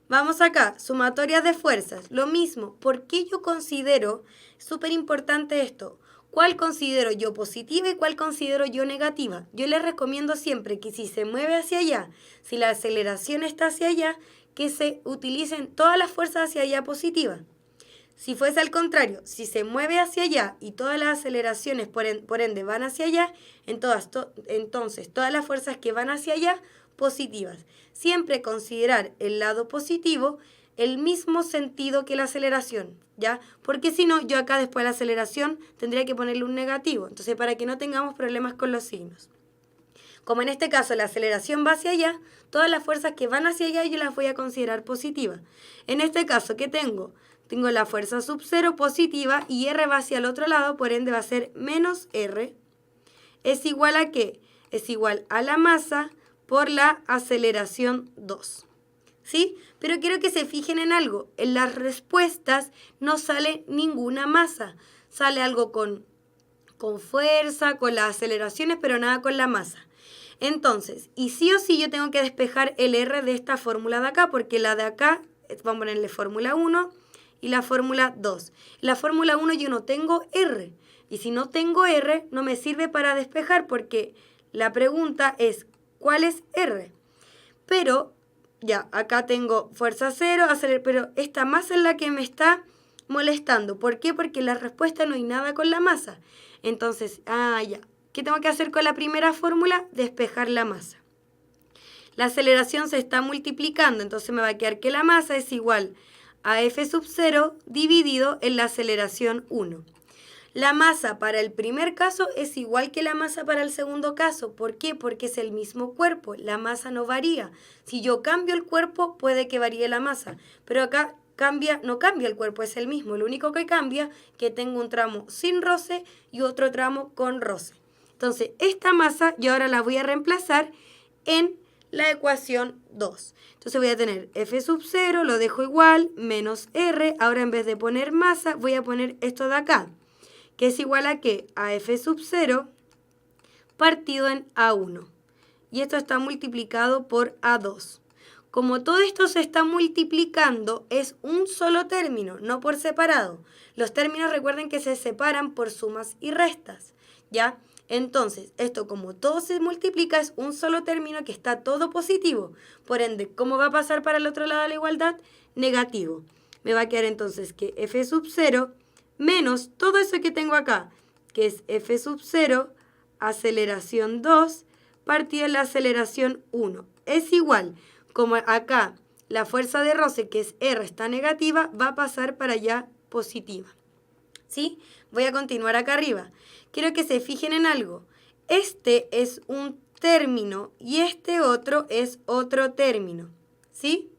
Vamos acá, sumatoria de fuerzas, lo mismo. ¿Por qué yo considero, súper importante esto, cuál considero yo positiva y cuál considero yo negativa? Yo les recomiendo siempre que si se mueve hacia allá, si la aceleración está hacia allá, que se utilicen todas las fuerzas hacia allá positivas. Si fuese al contrario, si se mueve hacia allá y todas las aceleraciones por ende van hacia allá, entonces todas las fuerzas que van hacia allá, positivas. Siempre considerar el lado positivo el mismo sentido que la aceleración, ¿ya? Porque si no, yo acá después de la aceleración tendría que ponerle un negativo. Entonces, para que no tengamos problemas con los signos. Como en este caso la aceleración va hacia allá, todas las fuerzas que van hacia allá yo las voy a considerar positivas. En este caso, ¿qué tengo? Tengo la fuerza sub 0 positiva y R va hacia el otro lado, por ende va a ser menos R. ¿Es igual a qué? Es igual a la masa por la aceleración 2. ¿Sí? Pero quiero que se fijen en algo. En las respuestas no sale ninguna masa. Sale algo con fuerza, con las aceleraciones, pero nada con la masa. Entonces, y sí o sí yo tengo que despejar el R de esta fórmula de acá, porque la de acá, vamos a ponerle fórmula 1 y la fórmula 2. La fórmula 1 yo no tengo R. Y si no tengo R, no me sirve para despejar, porque la pregunta es, ¿cuál es R? Pero, ya, acá tengo fuerza 0, pero esta masa es la que me está molestando. ¿Por qué? Porque en la respuesta no hay nada con la masa. Entonces, ya. ¿Qué tengo que hacer con la primera fórmula? Despejar la masa. La aceleración se está multiplicando, entonces me va a quedar que la masa es igual a F0 dividido en la aceleración 1. La masa para el primer caso es igual que la masa para el segundo caso. ¿Por qué? Porque es el mismo cuerpo. La masa no varía. Si yo cambio el cuerpo, puede que varíe la masa. Pero acá no cambia el cuerpo, es el mismo. Lo único que cambia es que tengo un tramo sin roce y otro tramo con roce. Entonces, esta masa yo ahora la voy a reemplazar en la ecuación 2. Entonces voy a tener F0, lo dejo igual, menos R. Ahora en vez de poner masa, voy a poner esto de acá, que es igual a ¿qué? A F0 partido en A1. Y esto está multiplicado por A2. Como todo esto se está multiplicando, es un solo término, no por separado. Los términos recuerden que se separan por sumas y restas, ¿ya? Entonces, esto como todo se multiplica es un solo término que está todo positivo. Por ende, ¿cómo va a pasar para el otro lado de la igualdad? Negativo. Me va a quedar entonces que F0 menos todo eso que tengo acá, que es F0 aceleración 2 partido en la aceleración 1. Es igual, como acá la fuerza de roce, que es R, está negativa, va a pasar para allá positiva. ¿Sí? Voy a continuar acá arriba. Quiero que se fijen en algo. Este es un término y este otro es otro término, ¿sí?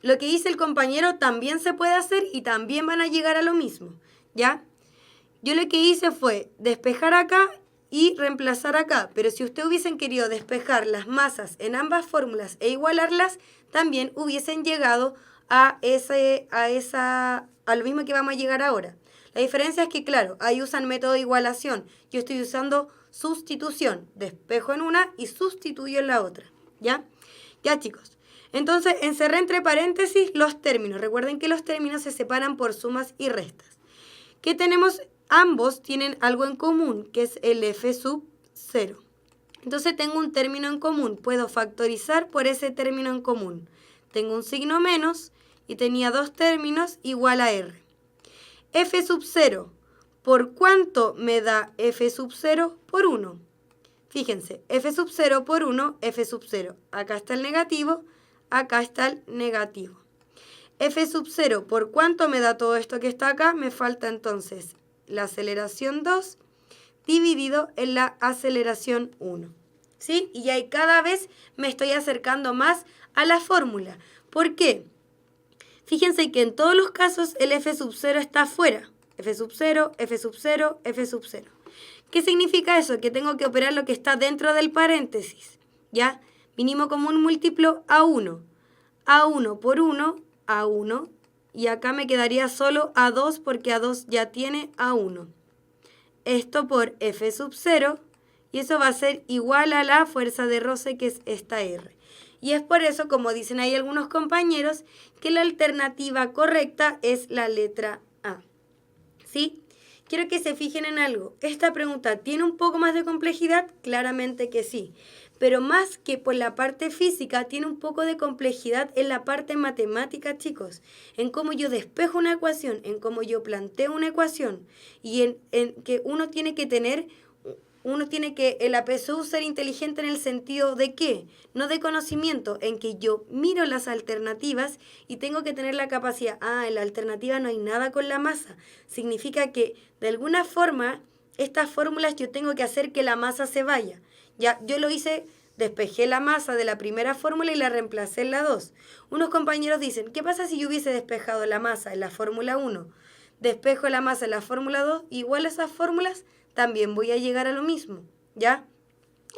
Lo que dice el compañero también se puede hacer y también van a llegar a lo mismo, ¿ya? Yo lo que hice fue despejar acá y reemplazar acá, pero si ustedes hubiesen querido despejar las masas en ambas fórmulas e igualarlas, también hubiesen llegado a lo mismo que vamos a llegar ahora. La diferencia es que, claro, ahí usan método de igualación. Yo estoy usando sustitución. Despejo en una y sustituyo en la otra, ¿ya? Ya, chicos. Entonces, encerré entre paréntesis los términos. Recuerden que los términos se separan por sumas y restas. ¿Qué tenemos? Ambos tienen algo en común, que es el f sub 0. Entonces tengo un término en común. Puedo factorizar por ese término en común. Tengo un signo menos y tenía dos términos igual a r. F sub 0. ¿Por cuánto me da f sub 0? Por 1. Fíjense, f sub 0 por 1, f sub 0. Acá está el negativo, acá está el negativo. F sub 0, ¿por cuánto me da todo esto que está acá? Me falta entonces la aceleración 2 dividido en la aceleración 1. ¿Sí? Y ahí cada vez me estoy acercando más a la fórmula. ¿Por qué? Fíjense que en todos los casos el f sub 0 está afuera. F sub 0, F sub 0, F sub 0. ¿Qué significa eso? Que tengo que operar lo que está dentro del paréntesis. ¿Ya? Mínimo común múltiplo A1. A1 por 1, A1. Y acá me quedaría solo A2 porque A2 ya tiene A1. Esto por F sub 0. Y eso va a ser igual a la fuerza de roce, que es esta R. Y es por eso, como dicen ahí algunos compañeros, que la alternativa correcta es la letra A. ¿Sí? Quiero que se fijen en algo. ¿Esta pregunta tiene un poco más de complejidad? Claramente que sí. Pero más que por la parte física, tiene un poco de complejidad en la parte matemática, chicos. En cómo yo despejo una ecuación, en cómo yo planteo una ecuación. Y en que uno tiene que tener... el APSU ser inteligente en el sentido de qué, no de conocimiento, en que yo miro las alternativas y tengo que tener la capacidad, en la alternativa no hay nada con la masa. Significa que de alguna forma estas fórmulas yo tengo que hacer que la masa se vaya. Ya, yo lo hice, despejé la masa de la primera fórmula y la reemplacé en la 2. Unos compañeros dicen, ¿qué pasa si yo hubiese despejado la masa en la fórmula 1? Despejo la masa en la fórmula 2, igual a esas fórmulas, también voy a llegar a lo mismo, ¿ya?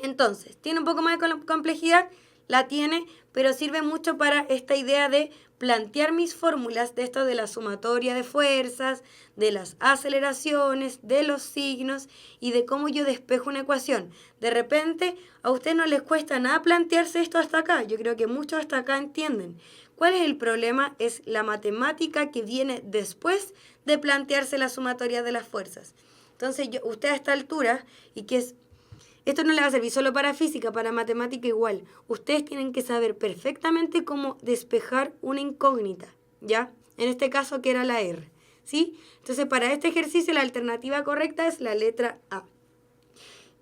Entonces, ¿tiene un poco más de complejidad? La tiene, pero sirve mucho para esta idea de plantear mis fórmulas de esto de la sumatoria de fuerzas, de las aceleraciones, de los signos y de cómo yo despejo una ecuación. De repente, a ustedes no les cuesta nada plantearse esto hasta acá. Yo creo que muchos hasta acá entienden. ¿Cuál es el problema? Es la matemática que viene después de plantearse la sumatoria de las fuerzas. Entonces, usted a esta altura, esto no le va a servir solo para física, para matemática igual. Ustedes tienen que saber perfectamente cómo despejar una incógnita, ¿ya? En este caso, que era la R, ¿sí? Entonces, para este ejercicio, la alternativa correcta es la letra A.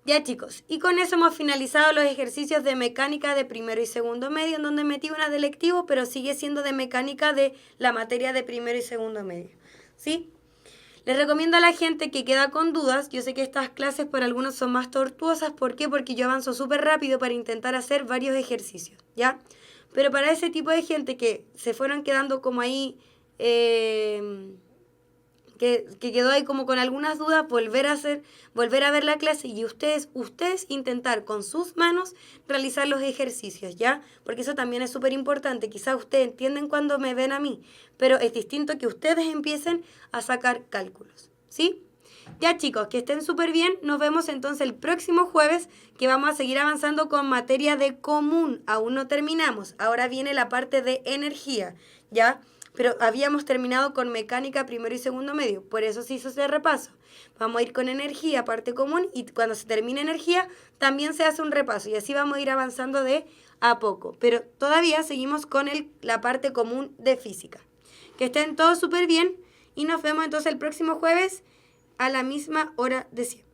Ya, chicos, y con eso hemos finalizado los ejercicios de mecánica de primero y segundo medio, en donde metí una de lectivo, pero sigue siendo de mecánica de la materia de primero y segundo medio, ¿sí? Les recomiendo a la gente que queda con dudas. Yo sé que estas clases para algunos son más tortuosas. ¿Por qué? Porque yo avanzo súper rápido para intentar hacer varios ejercicios, ¿ya? Pero para ese tipo de gente que se fueron quedando como ahí, que quedó ahí como con algunas dudas, volver a ver la clase y ustedes intentar con sus manos realizar los ejercicios, ¿ya? Porque eso también es súper importante. Quizás ustedes entienden cuando me ven a mí, pero es distinto que ustedes empiecen a sacar cálculos, ¿sí? Ya, chicos, que estén súper bien. Nos vemos entonces el próximo jueves, que vamos a seguir avanzando con materia de común. Aún no terminamos. Ahora viene la parte de energía, ¿ya? Pero habíamos terminado con mecánica primero y segundo medio, por eso se hizo ese repaso. Vamos a ir con energía, parte común, y cuando se termine energía también se hace un repaso, y así vamos a ir avanzando de a poco. Pero todavía seguimos con la parte común de física. Que estén todos súper bien, y nos vemos entonces el próximo jueves a la misma hora de siempre.